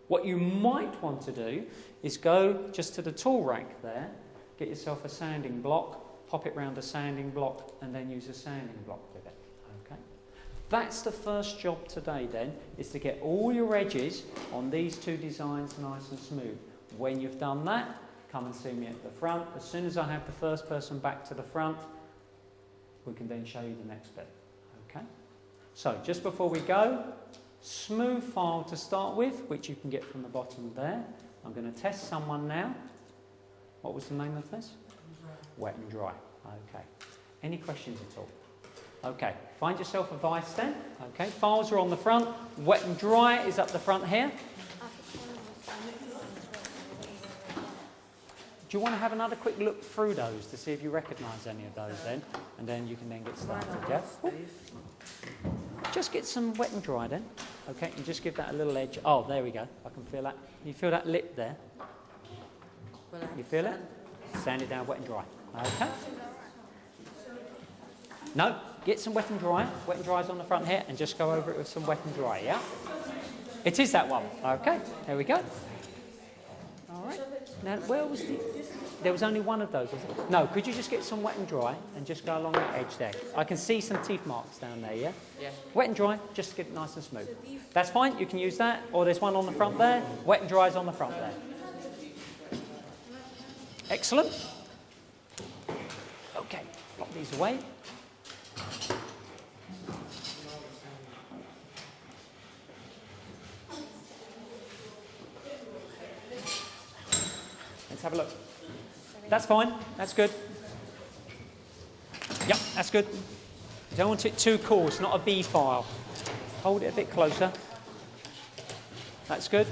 What you might want to do is go just to the tool rack there, get yourself a sanding block, pop it round a sanding block, and then use a sanding block with it. Okay? That's the first job today then, is to get all your edges on these two designs nice and smooth. When you've done that, come and see me at the front. As soon as I have the first person back to the front, we can then show you the next bit. Okay? So just before we go, smooth file to start with, which you can get from the bottom there. I'm going to test someone now. What was the name of this? Wet and dry. Okay. Any questions at all? Okay. Find yourself a vice then. Okay. Files are on the front. Wet and dry is up the front here. Do you want to have another quick look through those to see if you recognise any of those then? And then you can then get started, yeah? Just get some wet and dry then. Okay, and just give that a little edge. Oh, there we go. I can feel that. You feel that lip there? You feel it? Sand it down wet and dry. Okay. No, get some wet and dry. Wet and dry is on the front here, and just go over it with some wet and dry, yeah? It is that one. Okay, there we go. All right. Now, where was the... There was only one of those, wasn't it? No, could you just get some wet and dry and just go along the edge there? I can see some teeth marks down there, yeah? Yeah. Wet and dry, just to get it nice and smooth. That's fine, you can use that. Or there's one on the front there. Wet and dry is on the front there. Excellent. Okay, pop these away. Let's have a look. That's fine, that's good. Yep, that's good. You don't want it too coarse, not a B file. Hold it a bit closer. That's good.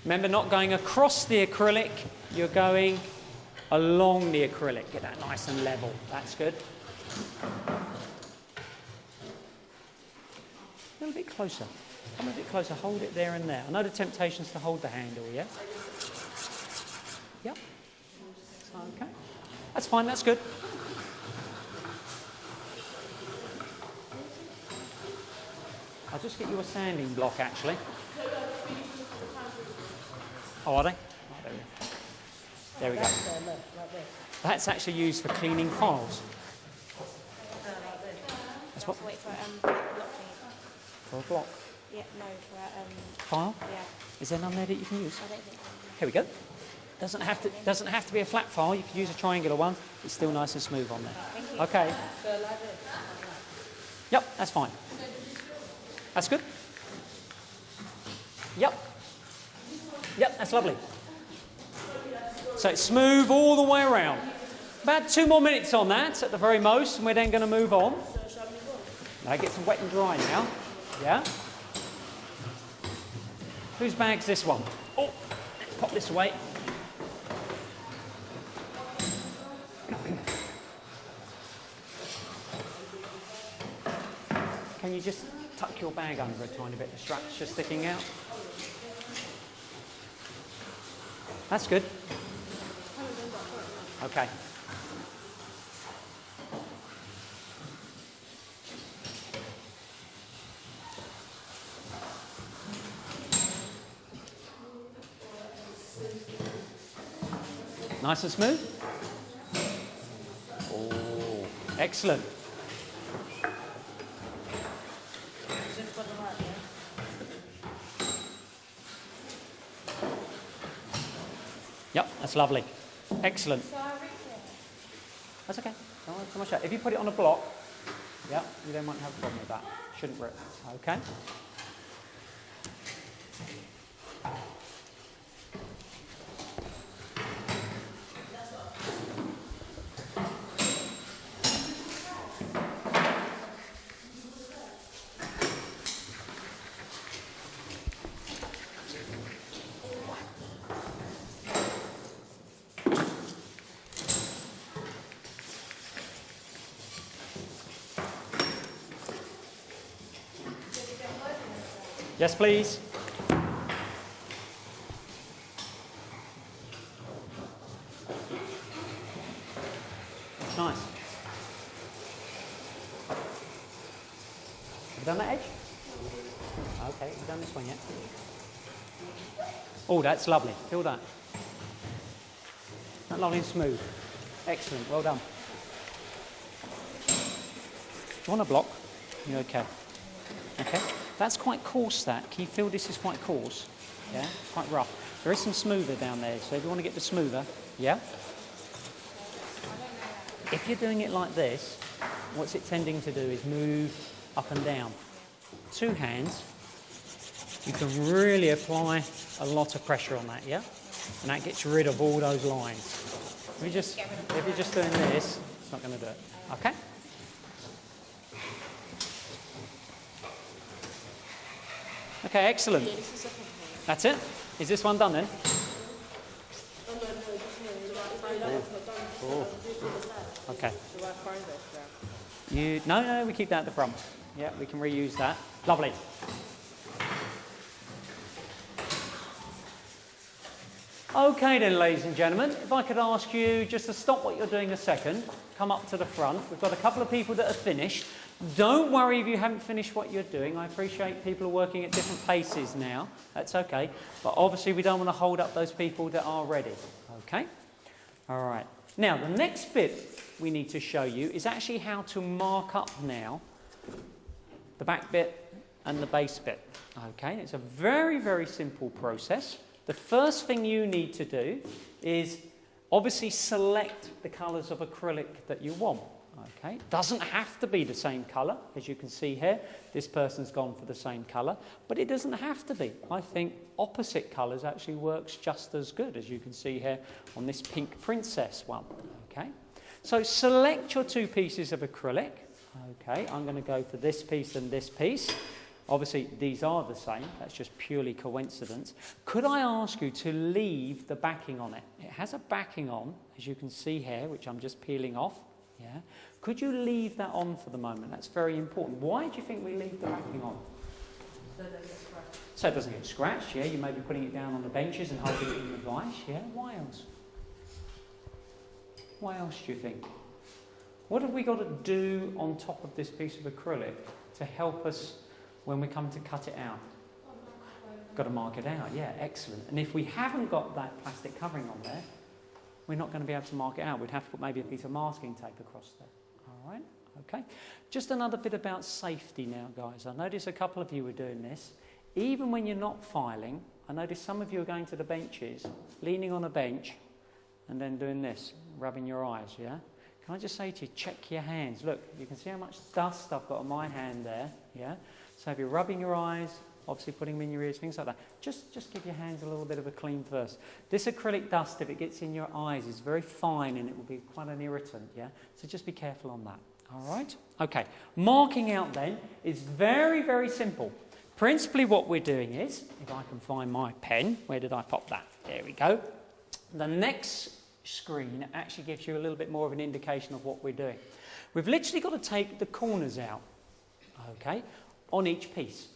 Remember, not going across the acrylic, you're going along the acrylic. Get that nice and level. That's good. A little bit closer. Come a bit closer. Hold it there and there. I know the temptation is to hold the handle, yeah? Yep. Okay. That's fine, that's good. I'll just get you a sanding block, actually. Oh, are they? Oh, there we go. That's actually used for cleaning files. That's what? Wait for block. For a block? Yeah, no, for file? Yeah. Is there none there that you can use? I don't think so. Here we go. Doesn't have to be a flat file. You can use a triangular one. It's still nice and smooth on there. Thank you. Okay. Yep, that's fine. That's good. Yep. Yep, that's lovely. So it's smooth all the way around. About 2 more minutes on that at the very most, and we're then going to move on. Now get some wet and dry now. Yeah. Whose bag's this one? Oh, let's pop this away. Can you just tuck your bag under a tiny bit? The strap's just sticking out. That's good. Okay. Nice and smooth? Oh, excellent. Yep, that's lovely. Excellent. That's okay. Don't worry too much. If you put it on a block, yeah, you then won't have a problem with that. Shouldn't rip. Okay. Yes, please. That's nice. Have you done that edge? Okay, have you done this one yet? Oh, that's lovely. Feel that. That lovely and smooth. Excellent. Well done. Do you want a block? You okay? Okay. That's quite coarse, that. Can you feel this is quite coarse? Yeah? Quite rough. There is some smoother down there, so if you want to get the smoother, yeah? If you're doing it like this, what's it tending to do is move up and down. Two hands, you can really apply a lot of pressure on that, yeah? And that gets rid of all those lines. If you're just doing this, it's not going to do it. Okay? Okay, excellent. That's it? Is this one done then? Oh. Okay. No, we keep that at the front. Yeah, we can reuse that. Lovely. Okay then, ladies and gentlemen, if I could ask you just to stop what you're doing a second, come up to the front. We've got a couple of people that have finished. Don't worry if you haven't finished what you're doing. I appreciate people are working at different paces now. That's okay. But obviously we don't want to hold up those people that are ready. Okay? All right. Now, the next bit we need to show you is actually how to mark up now the back bit and the base bit. Okay? It's a very, very simple process. The first thing you need to do is obviously select the colours of acrylic that you want. Okay, doesn't have to be the same colour, as you can see here. This person's gone for the same colour, but it doesn't have to be. I think opposite colours actually works just as good, as you can see here on this pink princess one. Okay, so select your two pieces of acrylic. Okay, I'm going to go for this piece and this piece. Obviously, these are the same. That's just purely coincidence. Could I ask you to leave the backing on it? It has a backing on, as you can see here, which I'm just peeling off. Yeah. Could you leave that on for the moment? That's very important. Why do you think we leave the backing on? So it doesn't get scratched. So it doesn't get scratched, yeah? You may be putting it down on the benches and holding it in the vise, yeah? Why else? Why else do you think? What have we got to do on top of this piece of acrylic to help us when we come to cut it out? Got to mark it out, yeah, excellent. And if we haven't got that plastic covering on there, we're not going to be able to mark it out. We'd have to put maybe a piece of masking tape across there. All right, okay. Just another bit about safety now, guys. I noticed a couple of you were doing this. Even when you're not filing, I noticed some of you are going to the benches, leaning on a bench, and then doing this, rubbing your eyes, yeah? Can I just say to you, check your hands. Look, you can see how much dust I've got on my hand there, yeah? So if you're rubbing your eyes, obviously putting them in your ears, things like that, just give your hands a little bit of a clean first. This acrylic dust, if it gets in your eyes, is very fine and it will be quite an irritant, yeah? So just be careful on that, all right? Okay, marking out then is very, very simple. Principally what we're doing is, if I can find my pen, where did I pop that? There we go. The next screen actually gives you a little bit more of an indication of what we're doing. We've literally got to take the corners out, okay, on each piece.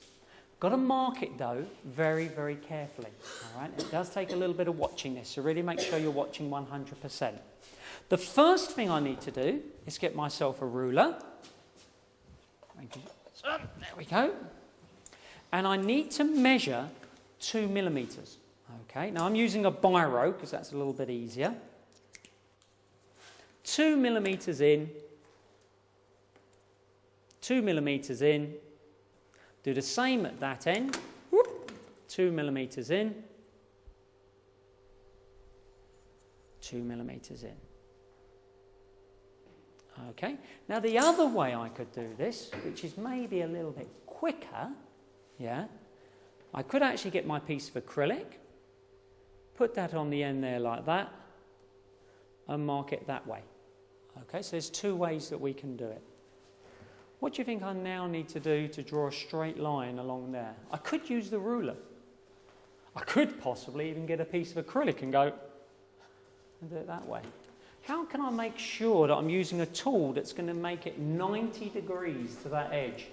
Got to mark it though very, very carefully. All right, it does take a little bit of watching this, so really make sure you're watching 100%. The first thing I need to do is get myself a ruler. Thank you. So, there we go. And I need to measure 2 millimetres. Okay, now I'm using a biro because that's a little bit easier. 2 millimetres in. 2 millimetres in. Do the same at that end. Whoop. 2 millimetres in. 2 millimetres in. Okay, now the other way I could do this, which is maybe a little bit quicker, yeah, I could actually get my piece of acrylic, put that on the end there like that, and mark it that way. Okay, so there's two ways that we can do it. What do you think I now need to do to draw a straight line along there? I could use the ruler. I could possibly even get a piece of acrylic and go and do it that way. How can I make sure that I'm using a tool that's going to make it 90 degrees to that edge?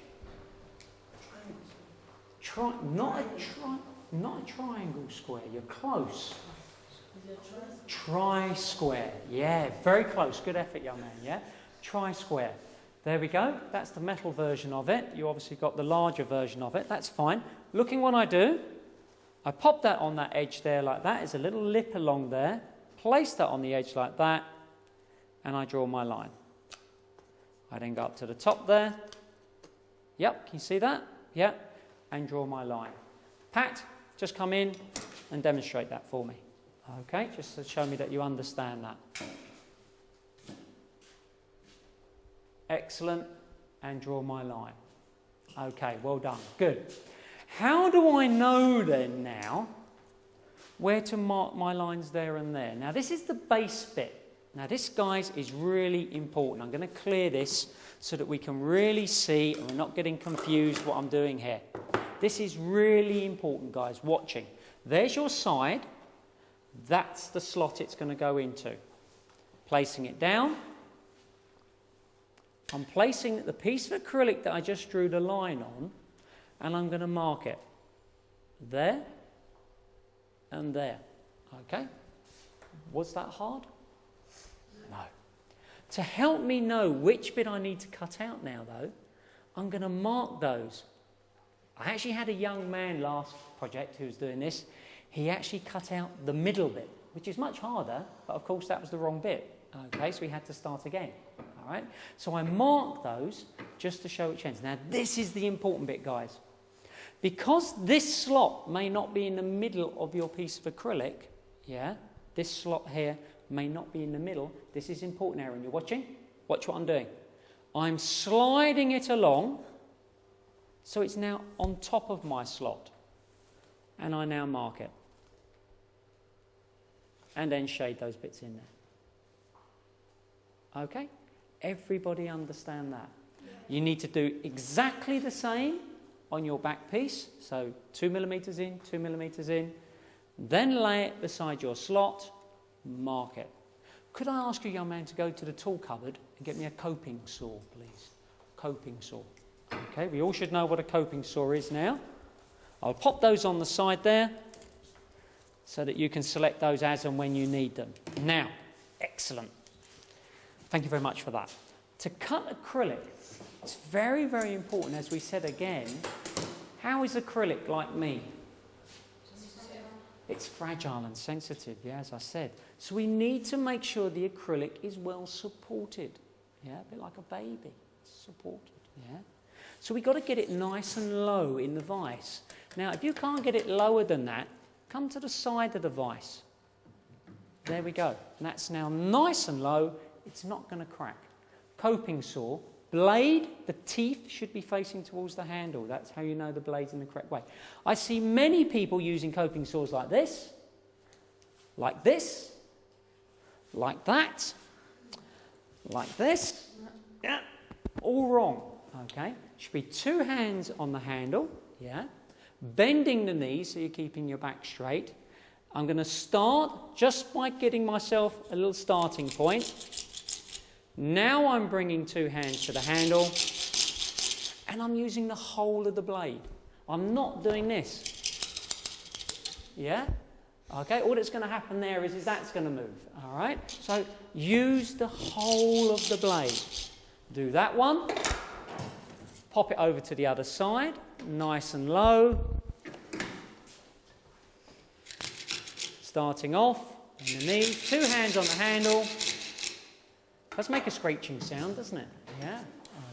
Not a triangle square, you're close. Tri-square, yeah, very close. Good effort, young man, yeah? Tri-square. There we go. That's the metal version of it. You obviously got the larger version of it. That's fine. Looking what I do, I pop that on that edge there like that. There's a little lip along there. Place that on the edge like that, and I draw my line. I then go up to the top there. Yep, can you see that? Yep, and draw my line. Pat, just come in and demonstrate that for me. Okay, just to show me that you understand that. Excellent, and draw my line. Okay, well done, good. How do I know then now where to mark my lines there and there? Now this is the base bit. Now this, guys, is really important. I'm going to clear this so that we can really see and we're not getting confused what I'm doing here. This is really important, guys, watching. There's your side. That's the slot it's going to go into. Placing it down. I'm placing the piece of acrylic that I just drew the line on, and I'm going to mark it there and there. Okay? Was that hard? No. To help me know which bit I need to cut out now, though, I'm going to mark those. I actually had a young man last project who was doing this. He actually cut out the middle bit, which is much harder, but of course that was the wrong bit. Okay, so we had to start again. All right, so I mark those just to show which ends. Now this is the important bit, guys. Because this slot may not be in the middle of your piece of acrylic, yeah, this slot here may not be in the middle. This is important, Aaron. You're watching? Watch what I'm doing. I'm sliding it along, so it's now on top of my slot. And I now mark it. And then shade those bits in there. Okay? Everybody understand that? You need to do exactly the same on your back piece. So 2 millimeters in, 2 millimeters in. Then lay it beside your slot. Mark it. Could I ask you, young man, to go to the tool cupboard and get me a coping saw, please? Coping saw. Okay, we all should know what a coping saw is now. I'll pop those on the side there so that you can select those as and when you need them. Now, excellent. Thank you very much for that. To cut acrylic, it's very, very important, as we said again, how is acrylic like me? It's fragile and sensitive, yeah, as I said. So we need to make sure the acrylic is well supported. Yeah, a bit like a baby, supported, yeah. So we've got to get it nice and low in the vise. Now, if you can't get it lower than that, come to the side of the vise. There we go. And that's now nice and low. It's not going to crack. Coping saw, blade, the teeth should be facing towards the handle. That's how you know the blade's in the correct way. I see many people using coping saws like this, like this, like that, like this. Yeah, all wrong. Okay, should be 2 hands on the handle, yeah, bending the knees so you're keeping your back straight. I'm going to start just by getting myself a little starting point. Now I'm bringing 2 hands to the handle, and I'm using the whole of the blade. I'm not doing this, yeah, okay, all that's going to happen there is that's going to move, all right, so use the whole of the blade. Do that one. Pop it over to the other side, nice and low. Starting off, on the knees, 2 hands on the handle. Does make a screeching sound, doesn't it? Yeah,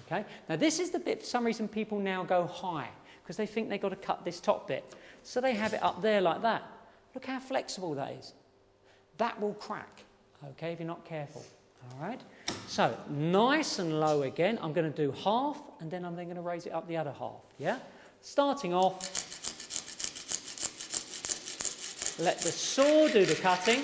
okay. Now this is the bit, for some reason people now go high, because they think they've got to cut this top bit. So they have it up there like that. Look how flexible that is. That will crack, okay, if you're not careful. All right, so nice and low again. I'm going to do half, and then I'm then going to raise it up the other half, yeah? Starting off, let the saw do the cutting.